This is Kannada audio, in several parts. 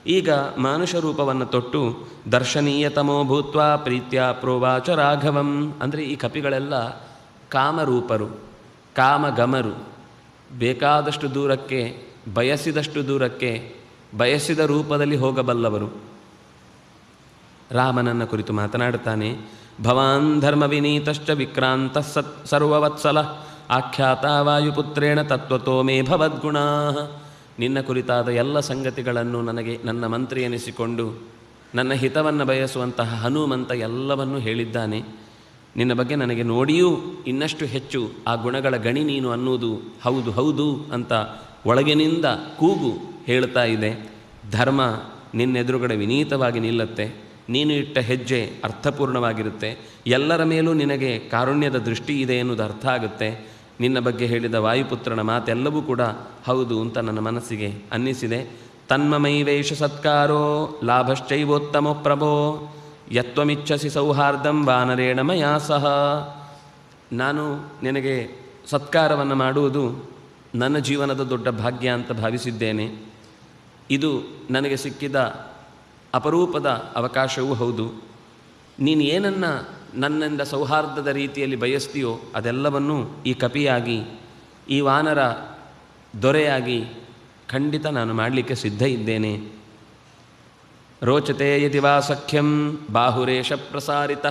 ಈಗ ಮಾನುಷ ರೂಪವನ್ನು ತೊಟ್ಟು ದರ್ಶನೀಯತಮೋ ಭೂತ್ವ ಪ್ರೀತ್ಯ ಪ್ರೋವಾಚ ರಾಘವಂ. ಅಂದರೆ ಈ ಕಪಿಗಳೆಲ್ಲ ಕಾಮರೂಪರು, ಕಾಮಗಮರು, ಬೇಕಾದಷ್ಟು ದೂರಕ್ಕೆ, ಬಯಸಿದಷ್ಟು ದೂರಕ್ಕೆ, ಬಯಸಿದ ರೂಪದಲ್ಲಿ ಹೋಗಬಲ್ಲವರು. ರಾಮನನ್ನು ಕುರಿತು ಮಾತನಾಡುತ್ತಾನೆ. ಭವಾನ್ ಧರ್ಮ ವಿನೀತಶ್ಚ ವಿಕ್ರಾಂತ ಸರ್ವವತ್ಸಲ ಆಖ್ಯಾತ ವಾಯುಪುತ್ರೇಣ ತತ್ವತೋ ಮೇ ಭವದ್ಗುಣಾ. ನಿನ್ನ ಕುರಿತಾದ ಎಲ್ಲ ಸಂಗತಿಗಳನ್ನು ನನಗೆ ನನ್ನ ಮಂತ್ರಿ ಎನಿಸಿಕೊಂಡು ನನ್ನ ಹಿತವನ್ನು ಬಯಸುವಂತಹ ಹನುಮಂತ ಎಲ್ಲವನ್ನೂ ಹೇಳಿದ್ದಾನೆ. ನಿನ್ನ ಬಗ್ಗೆ ನನಗೆ ನೋಡಿಯೂ ಇನ್ನಷ್ಟು ಹೆಚ್ಚು ಆ ಗುಣಗಳ ಗಣಿ ನೀನು ಅನ್ನುವುದು ಹೌದು ಹೌದು ಅಂತ ಒಳಗಿನಿಂದ ಕೂಗು ಹೇಳ್ತಾ ಇದೆ. ಧರ್ಮ ನಿನ್ನೆದುರುಗಡೆ ವಿನೀತವಾಗಿ ನಿಲ್ಲುತ್ತೆ. ನೀನು ಇಟ್ಟ ಹೆಜ್ಜೆ ಅರ್ಥಪೂರ್ಣವಾಗಿರುತ್ತೆ. ಎಲ್ಲರ ಮೇಲೂ ನಿನಗೆ ಕಾರುಣ್ಯದ ದೃಷ್ಟಿ ಇದೆ ಎನ್ನುವುದು ಅರ್ಥ ಆಗುತ್ತೆ. ನಿನ್ನ ಬಗ್ಗೆ ಹೇಳಿದ ವಾಯುಪುತ್ರನ ಮಾತೆಲ್ಲವೂ ಕೂಡ ಹೌದು ಅಂತ ನನ್ನ ಮನಸ್ಸಿಗೆ ಅನ್ನಿಸಿದೆ. ತನ್ಮಮೈವೇಶ ಸತ್ಕಾರೋ ಲಾಭಶ್ಚೈವೋತ್ತಮೋ ಪ್ರಭೋ ಯತ್ವಮಿಚ್ಛಸಿ ಸೌಹಾರ್ದಂ ವಾನರೇಣ ಮಯಾ ಸಹ. ನಾನು ನಿನಗೆ ಸತ್ಕಾರವನ್ನು ಮಾಡುವುದು ನನ್ನ ಜೀವನದ ದೊಡ್ಡ ಭಾಗ್ಯ ಅಂತ ಭಾವಿಸಿದ್ದೇನೆ. ಇದು ನನಗೆ ಸಿಕ್ಕಿದ ಅಪರೂಪದ ಅವಕಾಶವೂ ಹೌದು. ನೀನು ಏನನ್ನು ನನ್ನಿಂದ ಸೌಹಾರ್ದದ ರೀತಿಯಲ್ಲಿ ಬಯಸ್ತೀಯೋ ಅದೆಲ್ಲವನ್ನೂ ಈ ಕಪಿಯಾಗಿ, ಈ ವಾನರ ದೊರೆಯಾಗಿ ಖಂಡಿತ ನಾನು ಮಾಡಲಿಕ್ಕೆ ಸಿದ್ಧ ಇದ್ದೇನೆ. ರೋಚತೆ ಯದಿ ವಾ ಸಖ್ಯಂ ಬಾಹುರೇಶ ಪ್ರಸಾರಿತ.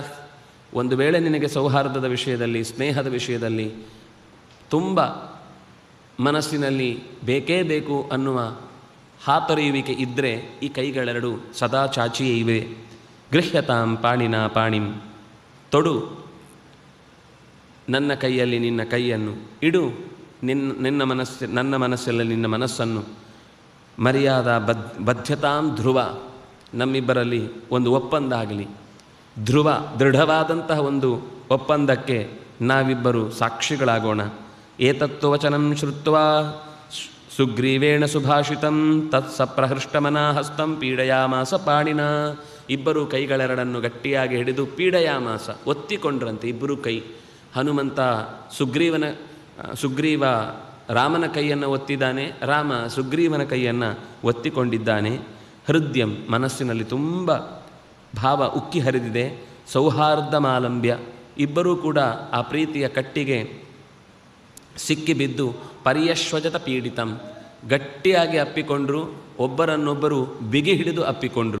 ಒಂದು ವೇಳೆ ನಿನಗೆ ಸೌಹಾರ್ದದ ವಿಷಯದಲ್ಲಿ, ಸ್ನೇಹದ ವಿಷಯದಲ್ಲಿ ತುಂಬ ಮನಸ್ಸಿನಲ್ಲಿ ಬೇಕೇ ಬೇಕು ಅನ್ನುವ ಹಾತೊರೆಯುವಿಕೆ ಇದ್ದರೆ ಈ ಕೈಗಳೆರಡು ಸದಾ ಚಾಚಿಯೇ ಇವೆ. ಗೃಹ್ಯತಾಂ ಪಾಣಿನ ಪಾಣಿಂ. ತೊಡು ನನ್ನ ಕೈಯಲ್ಲಿ ನಿನ್ನ ಕೈಯನ್ನು, ಇಡು ನನ್ನ ಮನಸ್ಸಲ್ಲಿ ನಿನ್ನ ಮನಸ್ಸನ್ನು. ಮರ್ಯಾದಾ ಬದ್ಧತಾಂ ಧ್ರುವ. ನಮ್ಮಿಬ್ಬರಲ್ಲಿ ಒಂದು ಒಪ್ಪಂದ ಆಗಲಿ. ಧ್ರುವ, ದೃಢವಾದಂತಹ ಒಂದು ಒಪ್ಪಂದಕ್ಕೆ ನಾವಿಬ್ಬರು ಸಾಕ್ಷಿಗಳಾಗೋಣ. ಏತತ್ವಚನಂ ಶ್ರುತ್ವಾ ಸುಗ್ರೀವೇಣ ಸುಭಾಷಿತಂ ತತ್ಸಪ್ರಹೃಷ್ಟಮನಾ ಹಸ್ತಂ ಪೀಡಯಾಮಾಸ ಪಾಣಿನ. ಇಬ್ಬರು ಕೈಗಳೆರಡನ್ನು ಗಟ್ಟಿಯಾಗಿ ಹಿಡಿದು ಪೀಡಯಾಮಾಸ, ಒತ್ತಿಕೊಂಡ್ರಂತೆ ಇಬ್ಬರು ಕೈ. ಹನುಮಂತ ಸುಗ್ರೀವ ರಾಮನ ಕೈಯನ್ನು ಒತ್ತಿದ್ದಾನೆ, ರಾಮ ಸುಗ್ರೀವನ ಕೈಯನ್ನು ಒತ್ತಿಕೊಂಡಿದ್ದಾನೆ. ಹೃದಯಂ, ಮನಸ್ಸಿನಲ್ಲಿ ತುಂಬ ಭಾವ ಉಕ್ಕಿ ಹರಿದಿದೆ. ಸೌಹಾರ್ದ ಮಾಲಂಬ್ಯ, ಇಬ್ಬರೂ ಕೂಡ ಆ ಪ್ರೀತಿಯ ಕಟ್ಟಿಗೆ ಸಿಕ್ಕಿಬಿದ್ದು ಪರ್ಯಶ್ವಜತ ಪೀಡಿತಂ, ಗಟ್ಟಿಯಾಗಿ ಅಪ್ಪಿಕೊಂಡ್ರು, ಒಬ್ಬರನ್ನೊಬ್ಬರು ಬಿಗಿ ಹಿಡಿದು ಅಪ್ಪಿಕೊಂಡ್ರು.